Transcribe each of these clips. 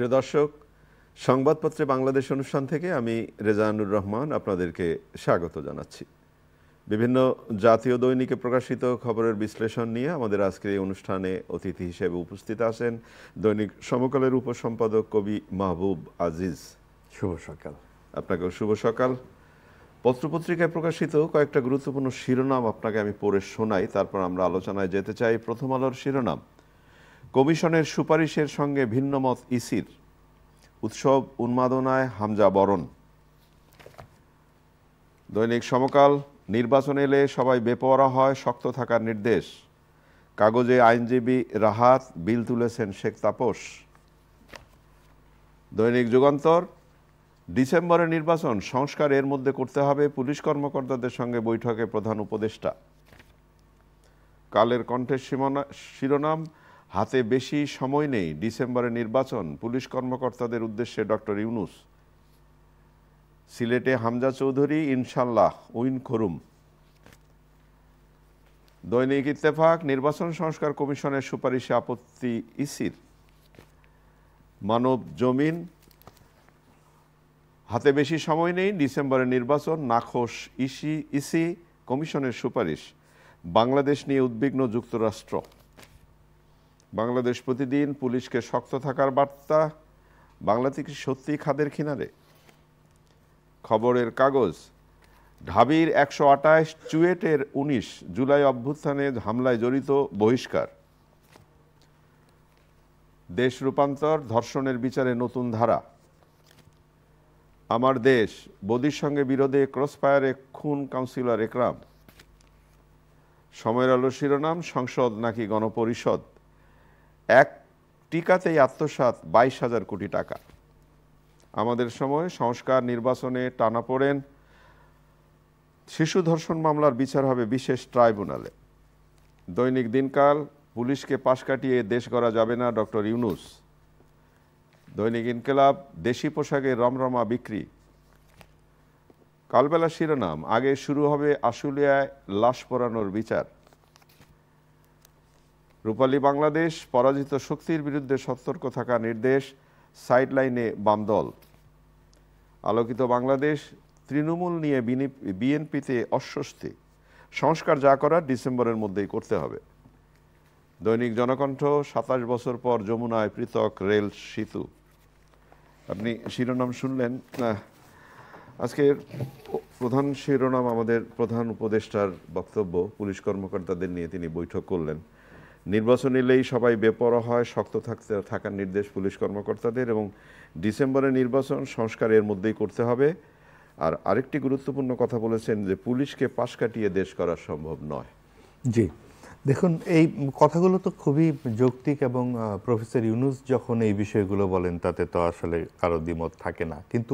প্রিয় দর্শক, সংবাদপত্রে বাংলাদেশ অনুষ্ঠান থেকে আমি রেজানুর রহমান আপনাদেরকে স্বাগত জানাচ্ছি। বিভিন্ন জাতীয় দৈনিকে প্রকাশিত খবরের বিশ্লেষণ নিয়ে আমাদের আজকের এই অনুষ্ঠানে অতিথি হিসেবে উপস্থিত আছেন দৈনিক সমকালের উপসম্পাদক কবি মাহবুব আজিজ। শুভ সকাল। আপনাকেও শুভ সকাল। পত্রপত্রিকায় প্রকাশিত কয়েকটা গুরুত্বপূর্ণ শিরোনাম আপনাকে আমি পড়ে শোনাই, তারপর আমরা আলোচনায় যেতে চাই। প্রথম আলোর শিরোনাম, কমিশনের সুপারিশের সঙ্গে ভিন্নমত ইসির, উৎসব উন্মাদনায় হামজা বরণ। দৈনিক সমকাল, নির্বাচন এলে সবাই বেপরোয়া হয়, শক্ত থাকার নির্দেশ। কাগজে আইনজীবী রাহাত, বিল তুলেছেন শেখ তাপস। দৈনিক যুগান্তর, ডিসেম্বরে নির্বাচন, সংস্কার এর মধ্যে করতে হবে, পুলিশ কর্মকর্তাদের সঙ্গে বৈঠকে প্রধান উপদেষ্টা। কালের কণ্ঠের শিরোনাম, হাতে বেশি সময় নেই, ডিসেম্বরে নির্বাচন, পুলিশ কর্মকর্তাদের উদ্দেশ্যে ডক্টর ইউনূস। সিলেটে হামজা চৌধুরী, ইনশাল্লাহ উইন করুম। দৈনিক ইত্তেফাক, নির্বাচন সংস্কার কমিশনের সুপারিশে আপত্তি ইসির। মানব জমিন, হাতে বেশি সময় নেই, ডিসেম্বরে নির্বাচন, নাখোশ ইসি, কমিশনের সুপারিশ। বাংলাদেশ নিয়ে উদ্বিগ্ন যুক্তরাষ্ট্র। বাংলাদেশ প্রতিদিন, পুলিশকে শক্ত থাকার বার্তা, বাংলাদেশ কি সত্যি খাদের কিনারে? খবরের কাগজ, ঢাবির ১২৮, চুয়েটের ১৯, জুলাই অভ্যুত্থানে হামলায় জড়িত, বহিষ্কার। দেশ রূপান্তর, ধর্ষণের বিচারে নতুন ধারা। আমার দেশ, বদির সঙ্গে বিরোধে ক্রসফায়ারে খুন কাউন্সিলর একরাম। সময়ের আলো শিরোনাম, সংসদ নাকি গণপরিষদ, এক টিকাতেই আত্মসাৎ ২২,০০০ কোটি টাকা। আমাদের সময়, সংস্কার নির্বাচনে টানাপোড়েন, শিশু ধর্ষণ মামলার বিচার হবে বিশেষ ট্রাইব্যুনালে। দৈনিক দিনকাল, পুলিশকে পাশ কাটিয়ে দেশ গড়া যাবে না, ডক্টর ইউনূস। দৈনিক ইনকিলাব, দেশি পোশাকে রমরমা বিক্রি। কালবেলা শিরোনাম, আগে শুরু হবে আশুলিয়ায় লাশ পোড়ানোর বিচার। রূপালী বাংলাদেশ, পরাজিত শক্তির বিরুদ্ধে সতর্ক থাকা নির্দেশ, সাইডলাইনে বাম দল। আলোকিত বাংলাদেশ, তৃণমূল নিয়ে বিএনপিতে অস্বস্তি, সংস্কার যা করার ডিসেম্বরের মধ্যেই করতে হবে। দৈনিক জনকণ্ঠ, ২৭ বছর পর যমুনায় পৃথক রেল সেতু। আপনি শিরোনাম শুনলেন। আজকের প্রধান শিরোনাম আমাদের প্রধান উপদেষ্টার বক্তব্য, পুলিশ কর্মকর্তাদের নিয়ে তিনি বৈঠক করলেন। নির্বাচন এলেই সবাই বেপরোয়া হয়, শক্ত থাকার নির্দেশ পুলিশ কর্মকর্তাদের, এবং ডিসেম্বরে নির্বাচন, সংস্কার এর মধ্যেই করতে হবে। আর আরেকটি গুরুত্বপূর্ণ কথা বলেছেন যে পুলিশকে পাশ কাটিয়ে দেশ করা সম্ভব নয়। জি, দেখুন, এই কথাগুলো তো খুবই যৌক্তিক, এবং প্রফেসর ইউনূস যখন এই বিষয়গুলো বলেন তাতে তো আসলে কারো দ্বিমত থাকে না। কিন্তু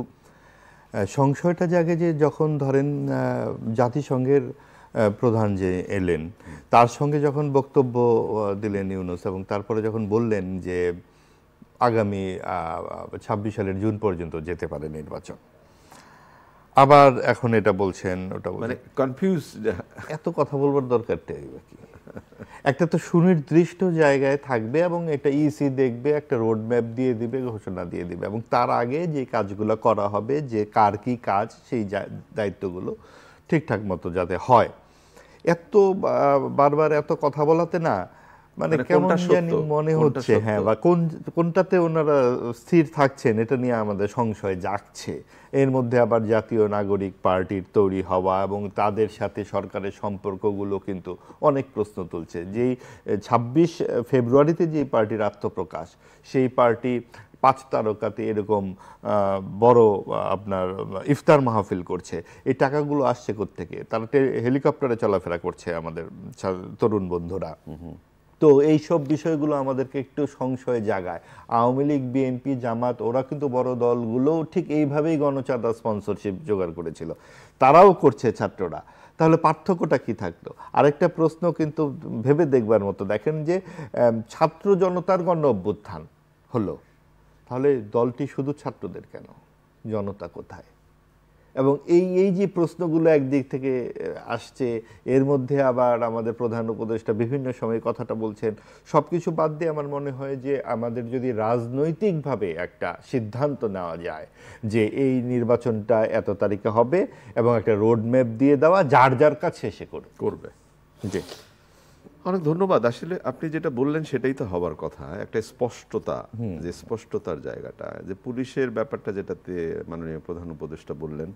সংশয়টা জাগে যে যখন ধরেন জাতিসংঘের প্রধান যে এলেন, তার সঙ্গে যখন বক্তব্য দিলেন ইউনূস, এবং তারপরে যখন বললেন যে আগামী ২৬ সালের জুন পর্যন্ত যেতে পারে নির্বাচন, আবার এখন এটা বলছেন, ওটা মানে কনফিউজ। এত কথা বলবার দরকারটাই বা কি? একটা তো সুনির্দিষ্ট জায়গায় থাকবে, এবং এটা ইসি দেখবে, একটা রোড ম্যাপ দিয়ে দিবে, ঘোষণা দিয়ে দিবে, এবং তার আগে যে কাজগুলো করা হবে, যে কার কি কাজ, সেই দায়িত্বগুলো ঠিকঠাক মতো যাতে হয়। এত বারবার এত কথা বলাতে না, মানে কেমন জানি মনে হচ্ছে, হ্যাঁ, বা কোনটাতে ওনারা স্থির থাকছেন এটা নিয়ে আমাদের সংশয় জাগছে। এর মধ্যে আবার জাতীয় নাগরিক পার্টির তৈরি হওয়া এবং তাদের সাথে সরকারের সম্পর্কগুলো কিন্তু অনেক প্রশ্ন তুলছে। যেই ২৬ ফেব্রুয়ারিতে যে পার্টির আত্মপ্রকাশ, সেই পার্টি ৫ তারকাতে এরকম বড় আপনার ইফতার মাহফিল করছে, এই টাকাগুলো আসছে কোত্থেকে? তারা হেলিকপ্টারে চলাফেরা করছে আমাদের তরুণ বন্ধুরা। তো এই সব বিষয়গুলো আমাদেরকে একটু সংশয় জাগায়। আওয়ামী লীগ, বিএনপি, জামাত, ওরা কিন্তু বড় দলগুলোও ঠিক এইভাবেই গণচাঁদা স্পন্সরশিপ জোগাড় করেছিল, তারাও করছে ছাত্ররা। তাহলে পার্থক্যটা কি থাকলো? আরেকটা প্রশ্ন কিন্তু ভেবে দেখবার মতো, দেখেন যে ছাত্র জনতার গণ অভ্যুত্থান হলো, তাহলে দলটি শুধু ছাত্রদের কেন? জনতা কোথায়? এবং এই যে প্রশ্নগুলো একদিক থেকে আসছে, এর মধ্যে আবার আমাদের প্রধান উপদেষ্টা বিভিন্ন সময় কথাটা বলছেন, সবকিছু বাদ দিয়ে আমার মনে হয় যে আমাদের যদি রাজনৈতিকভাবে একটা সিদ্ধান্ত নেওয়া যায় যে এই নির্বাচনটা এত তারিখে হবে এবং একটা রোড ম্যাপ দিয়ে দেওয়া, যার যার কাছে এসে করবে। জি, অনেক ধন্যবাদ। আসলে আপনি যেটা বললেন সেটাই তো হবার কথা, একটা স্পষ্টতা, যে স্পষ্টতার জায়গাটা, যে পুলিশের ব্যাপারটা যেটাতে মাননীয় প্রধান উপদেষ্টা বললেন,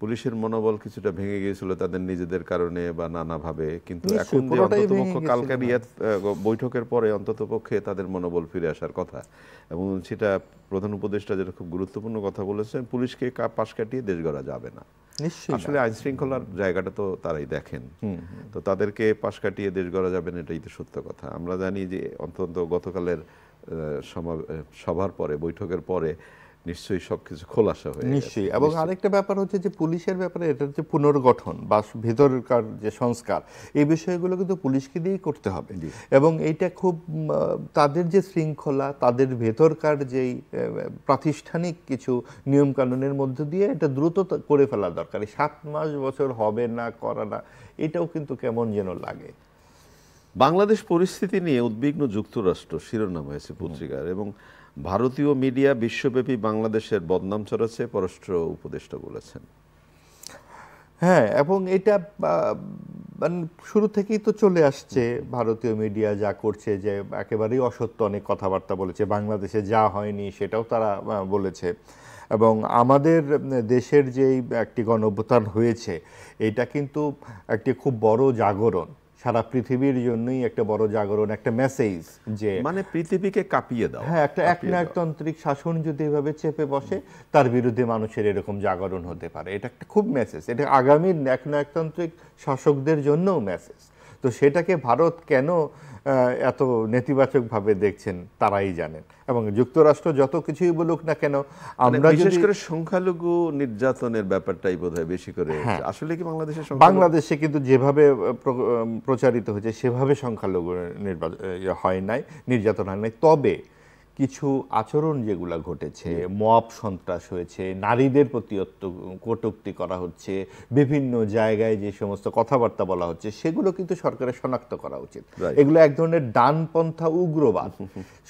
পুলিশের মনোবল কিছুটা ভেঙে গিয়েছিল তাদের নিজেদের কারণে বা নানাভাবে, কিন্তু এখন যে অন্ততপক্ষ কালকের বৈঠকের পরে অন্ততপক্ষে তাদের মনোবল ফিরে আসার কথা, এবং সেটা প্রধান উপদেষ্টা যেটা খুব গুরুত্বপূর্ণ কথা বলেছেন, পুলিশকে পাশ কাটিয়ে দেশ গড়া যাবে না। আসলে আইন শৃঙ্খলার জায়গাটা তো তারাই দেখেন, তো তাদেরকে পাশ কাটিয়ে দেশ গড়া যাবে না, এটাই তো সত্য কথা। আমরা জানি যে অন্তত গতকালের সভার পরে, বৈঠকের পরে নিশ্চয়ই সবকিছু খোলাসা হয়ে নিশ্চয়ই। এবং আরেকটা ব্যাপার হচ্ছে যে পুলিশের ব্যাপারে এটা হচ্ছে পুনর্গঠন বা ভিতরকার যে সংস্কার, এই বিষয়গুলো কিন্তু পুলিশকে দিয়েই করতে হবে। এবং এইটা খুব তাদের যে শৃঙ্খলা, তাদের ভেতরকার যেই প্রাতিষ্ঠানিক কিছু নিয়ম কানুনের মধ্য দিয়ে এটা দ্রুত করে ফেলা দরকার। 7 মাস বছর হবে না, করা না, এটাও কিন্তু কেমন যেন লাগে। বাংলাদেশ পরিস্থিতি নিয়ে উদ্বিগ্ন যুক্তরাষ্ট্র শিরোনাম হয়েছে পত্রিকার, এবং ভারতীয় মিডিয়া বিশ্বব্যাপী বাংলাদেশের বদনাম ছড়াচ্ছে, পররাষ্ট্র উপদেষ্টা বলেছেন। হ্যাঁ, এবং এটা মানে শুরু থেকেই তো চলে আসছে, ভারতীয় মিডিয়া যা করছে যে একেবারেই অসত্য অনেক কথাবার্তা বলেছে, বাংলাদেশে যা হয়নি সেটাও তারা বলেছে। এবং আমাদের দেশের যেই একটি গণঅভ্যুত্থান হয়েছে, এটা কিন্তু একটি খুব বড় জাগরণ, সারা পৃথিবীর জন্যই একটা বড় জাগরণ, একটা মেসেজ যে মানে পৃথিবীকে কাঁপিয়ে দাও। হ্যাঁ, একটা একনায়কতান্ত্রিক শাসন যদি এভাবে চেপে বসে, তার বিরুদ্ধে মানুষের এরকম জাগরণ হতে পারে, এটা একটা খুব মেসেজ। এটা আগামী একনায়কতান্ত্রিক শাসকদের জন্যও মেসেজ। তো সেটাকে ভারত কেন এত নেতিবাচকভাবে দেখছেন তারাই জানেন। এবং যুক্তরাষ্ট্র যত কিছুই বলুক না কেন, আমরা বিশেষ করে সংখ্যালঘু নির্যাতনের ব্যাপারটাই বোধহয় বেশি করে, আসলে কি বাংলাদেশে কিন্তু যেভাবে প্রচারিত হয়েছে সেভাবে সংখ্যালঘু হয় নাই, নির্যাতন হয় নাই। তবে কিছু আচরণ যেগুলো ঘটেছে, মব সন্ত্রাস হয়েছে, নারীদের প্রতি কটূক্তি করা হচ্ছে, বিভিন্ন জায়গায় যে সমস্ত কথাবার্তা বলা হচ্ছে, সেগুলো কিন্তু সরকারের শনাক্ত করা উচিত। এগুলো এক ধরনের ডানপন্থা উগ্রবাদ।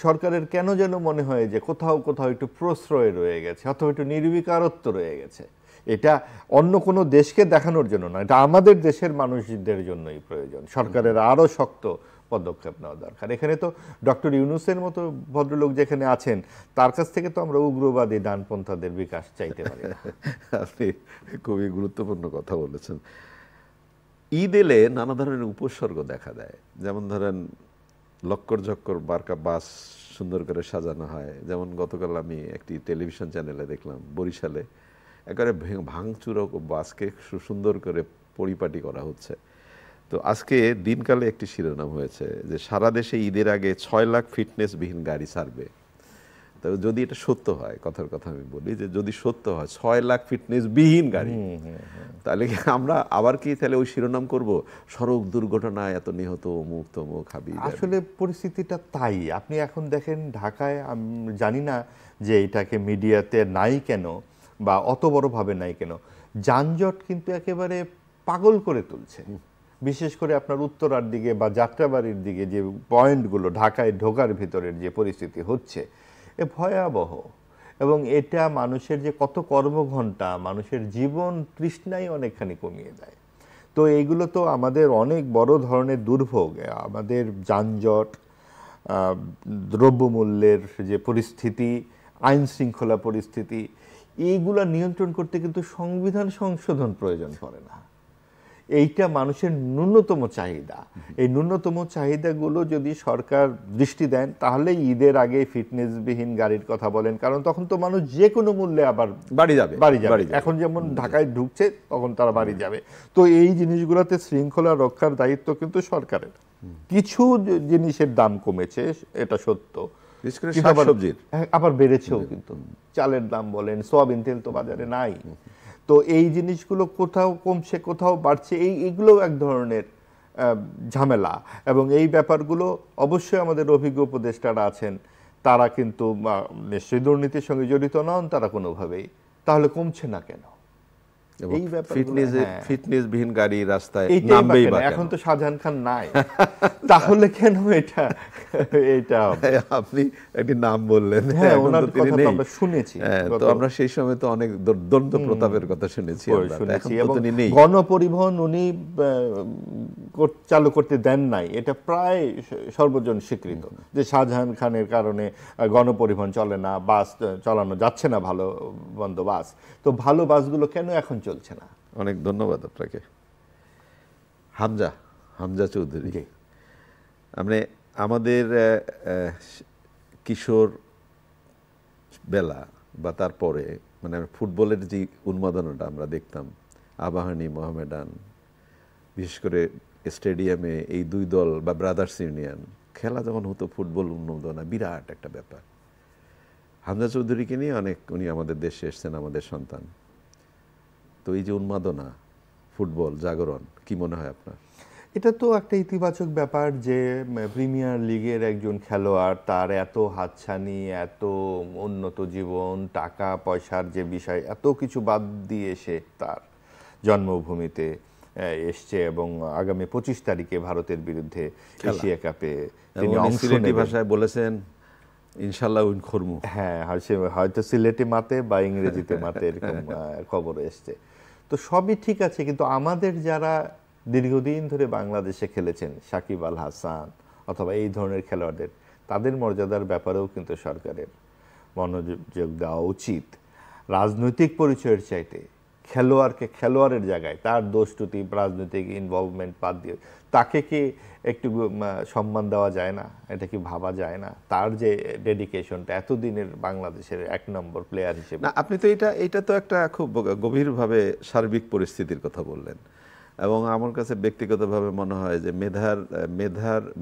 সরকারের কেন যেন মনে হয় যে কোথাও কোথাও একটু প্রশ্রয় রয়ে গেছে অথবা একটু নির্বিকারত্ব রয়ে গেছে। এটা অন্য কোনো দেশকে দেখানোর জন্য না, এটা আমাদের দেশের মানুষদের জন্যই প্রয়োজন। সরকারের আরও শক্ত পদক্ষেপ নেওয়া দরকার। এখানে তো ডক্টর ইউনূসের মতো ভদ্রলোক যেখানে আছেন, তার কাছ থেকে তো আমরা উগ্রবাদী ডানপন্থাদের বিকাশ চাইতে পারি না। আপনি খুবই গুরুত্বপূর্ণ কথা বলেছেন। ঈদ এলে নানা ধরনের উপসর্গ দেখা দেয়, যেমন ধরেন লক্কর ঝক্কর বারকা বাস সুন্দর করে সাজানো হয়। যেমন গতকাল আমি একটি টেলিভিশন চ্যানেলে দেখলাম বরিশালে একেবারে ভাঙচুরো বাসকে সুন্দর করে পরিপাটি করা হচ্ছে। তো আজকে দিনকালে একটি শিরোনাম হয়েছে যে সারা দেশে ঈদের আগে 6 লাখ ফিটনেসবিহীন গাড়ি ছাড়বে। তো যদি এটা সত্য হয়, কথার কথা আমি বলি যে যদি সত্য হয় 6 লাখ ফিটনেসবিহীন গাড়ি, তাহলে কি আমরা আবার কি তাহলে ওই শিরোনাম করব, সড়ক দুর্ঘটনায় এত নিহত, অমুক তমুক হাবি। আসলে পরিস্থিতিটা তাই। আপনি এখন দেখেন ঢাকায়, আমি জানি না যে এটাকে মিডিয়াতে নাই কেন বা অত বড়ভাবে নাই কেন, যানজট কিন্তু একেবারে পাগল করে তুলছে। বিশেষ করে আপনার উত্তরার দিকে বা যাত্রাবাড়ির দিকে যে পয়েন্টগুলো, ঢাকায় ঢোকার ভিতরের যে পরিস্থিতি হচ্ছে, এ ভয়াবহ। এবং এটা মানুষের যে কত কর্মঘণ্টা, মানুষের জীবন তৃষ্ণাই অনেকখানি কমিয়ে দেয়। তো এইগুলো তো আমাদের অনেক বড় ধরনের দুর্ভোগ। আমাদের যানজট, দ্রব্যমূল্যের যে পরিস্থিতি, আইন শৃঙ্খলা পরিস্থিতি, এইগুলা নিয়ন্ত্রণ করতে কিন্তু সংবিধান সংশোধন প্রয়োজন পড়ে না। এইটা মানুষের ন্যূনতম চাহিদা। এই ন্যূনতম চাহিদাগুলো যদি সরকার দৃষ্টি দেন, তাহলে ঈদের আগে ফিটনেসবিহীন গাড়ির কথা বলেন, কারণ তখন তো মানুষ যে কোনো মূল্যে আবার বাড়ি যাবে। এখন যেমন ঢাকায় ঢুকছে, তখন তারা বাড়ি যাবে। তো এই জিনিসগুলোতে শৃঙ্খলা রক্ষার দায়িত্ব কিন্তু সরকারের। কিছু জিনিসের দাম কমেছে, এটা সত্য, আবার বেড়েছেও কিন্তু। চালের দাম বলেন, সয়াবিন তেল তো বাজারে নাই। তো এই জিনিসগুলো কোথাও কমছে, কোথাও বাড়ছে, এইগুলো এক ধরনের ঝামেলা। এবং এই ব্যাপারগুলো অবশ্যই আমাদের অভিজ্ঞ উপদেষ্টারা আছেন, তারা কিন্তু নিশ্চয়ই দুর্নীতির সঙ্গে জড়িত নন তারা কোনোভাবেই। তাহলে কমছে না কেন? এই ব্যাপারগুলো ফিটনেসবিহীন গাড়ি রাস্তায় এইটাই নামবেই বা এখন তো শাহজাহান খান নাই, তাহলে কেন এটা এটা হবে? আপনি একটি নাম বললেন, হ্যাঁ, এখন ওনার তো তিনি কথা তো নেই। আমরা শুনেছি। তো আমরা সেই সময় তো অনেক দুর্দান্ত প্রতাপের কথা শুনেছি, এখন তো এবং তিনি নেই। গণপরিবহন উনি চালু করতে দেন নাই, এটা প্রায় সর্বজন স্বীকৃত যে শাহজাহান খানের কারণে গণপরিবহন চলে না, বাস চালানো যাচ্ছে না, ভালো মন্দ বাস। তো ভালো বাসগুলো কেন এখন চলছে না? অনেক ধন্যবাদ আপনাকে। হামজা চৌধুরী, আমরা আমাদের কিশোর বেলা বা তারপরে মানে ফুটবলের যে উন্মাদনাটা আমরা দেখতাম, আবাহনী, মোহামেডান, বিশেষ করে স্টেডিয়ামে এই দুই দল বা ব্রাদার্স ইউনিয়ন খেলা যখন হতো, ফুটবল উন্মাদনা বিরাট একটা ব্যাপার। হামজা চৌধুরীকে নিয়ে উনি আমাদের দেশে এসছেন, আমাদের সন্তান। তো এই যে উন্মাদনা, ফুটবল জাগরণ, কি মনে হয় আপনার? এটা তো একটা ইতিবাচক ব্যাপার যে প্রিমিয়ার লিগের একজন খেলোয়াড়, তার এত হাতছানি, এত উন্নত জীবন, টাকা পয়সার যে বিষয়, এত কিছু বাদ দিয়ে এসে তার জন্মভূমিতে এসছে এবং আগামী 25 তারিখে ভারতের বিরুদ্ধে এশিয়া কাপে তিনি অংশ নেবেন। ভাষায় বলেছেন ইনশাআল্লাহ উইন করমু। হ্যাঁ, হয়তো সিলেটি মাতে বা ইংরেজিতে মাতে, এরকম খবর এসছে। তো সবই ঠিক আছে, কিন্তু আমাদের যারা দীর্ঘদিন ধরে বাংলাদেশে খেলেছেন, সাকিব আল হাসান অথবা এই ধরনের খেলোয়াড়দের, তাদের মর্যাদার ব্যাপারেও কিন্তু সরকারের মনোযোগ দেওয়া উচিত। রাজনৈতিক পরিচয়ের চাইতে খেলোয়াড়কে খেলোয়াড়ের জায়গায়, তার দোষ ত্রুটি, রাজনৈতিক ইনভলভমেন্ট বাদ দিয়ে তাকে কি একটু সম্মান দেওয়া যায় না? এটা কি ভাবা যায় না? তার যে ডেডিকেশনটা, এতদিনের বাংলাদেশের 1 নম্বর প্লেয়ার হিসেবে। না, আপনি তো এটা তো একটা খুব গভীরভাবে সার্বিক পরিস্থিতির কথা বললেন, এবং আমার কাছে ব্যক্তিগতভাবে মনে হয় যে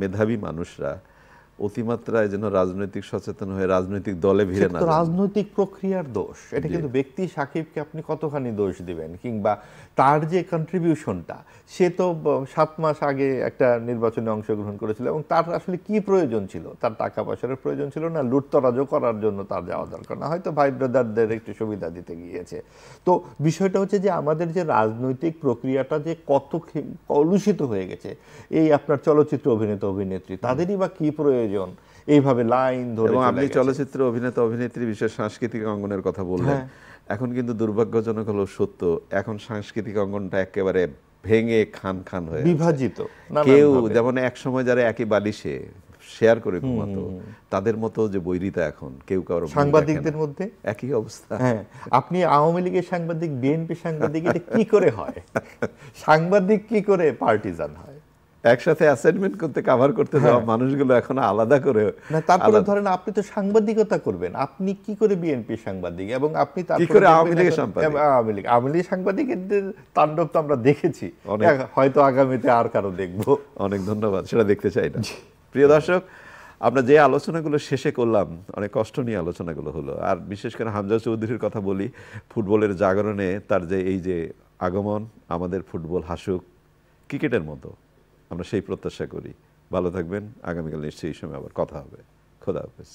মেধাবী মানুষরা অতিমাত্রায় যেন রাজনৈতিক সচেতন হয়ে রাজনৈতিক দলে ভিড়ে না। রাজনৈতিক প্রক্রিয়ার দোষ এটা, কিন্তু ব্যক্তি সাকিবকে আপনি কতখানি দোষ দিবেন? কিংবা তার যে কন্ট্রিবিউশনটা, সে তো 7 মাস আগে একটা নির্বাচনে অংশগ্রহণ করেছিল, এবং তার আসলে কি প্রয়োজন ছিল? তার টাকা পয়সার প্রয়োজন ছিল না, লুটতরাজও করার জন্য তার যাওয়া দরকার না, হয়তো ভাই ব্রাদারদের একটু সুবিধা দিতে গিয়েছে। তো বিষয়টা হচ্ছে যে আমাদের যে রাজনৈতিক প্রক্রিয়াটা যে কত কলুষিত হয়ে গেছে, এই আপনার চলচ্চিত্র অভিনেতা অভিনেত্রী, তাদেরই বা কি প্রয়োজন এইভাবে লাইন ধরে? এবং আপনি চলচ্চিত্র অভিনেতা অভিনেত্রী, বিশেষ সাংস্কৃতিক অঙ্গনের কথা বললেন। এখন কিন্তু দুর্ভাগ্যজনক হলো সত্য, এখন সাংস্কৃতিক অঙ্গনটা একেবারে ভেঙে খান খান হয়ে বিভাজিত। কেউ যেমন এক সময় যারা একই বালিশে শেয়ার করে ঘুমাতো, তাদের মতো যে বৈরিতা এখন কেউ কারো। সাংবাদিকদের মধ্যে একই অবস্থা। হ্যাঁ, আপনি আওয়ামী লীগের সাংবাদিক, বিএনপি সাংবাদিক, এটা কি করে হয়? সাংবাদিক কি করে পার্টিজান হয়? একসাথে অ্যাসাইনমেন্ট করতে, কভার করতে যাওয়া মানুষগুলো এখন আলাদা করে না। তারপরে ধরেন আপনি তো সাংবাদিকতা করবেন, আপনি কি করে বিএনপি সাংবাদিক, এবং আপনি তারপরে আওয়ামী লীগের সাংবাদিক? আওয়ামী লীগ সাংবাদিকদের তাণ্ডব তো আমরা দেখেছি, হয়তো আগামীতে আর কারো দেখবো। অনেক ধন্যবাদ, সেটা দেখতে চাই না। প্রিয় দর্শক, আমরা যে আলোচনাগুলো শেষে করলাম, অনেক কষ্ট নিয়ে আলোচনাগুলো হলো। আর বিশেষ করে হামজা চৌধুরীর কথা বলি, ফুটবলের জাগরণে তার যে এই যে আগমন, আমাদের ফুটবল হাসুক ক্রিকেটের মতো, আমরা সেই প্রত্যাশা করি। ভালো থাকবেন, আগামীকাল নিশ্চয়ই এই সময় আবার কথা হবে। খোদা হাফেজ।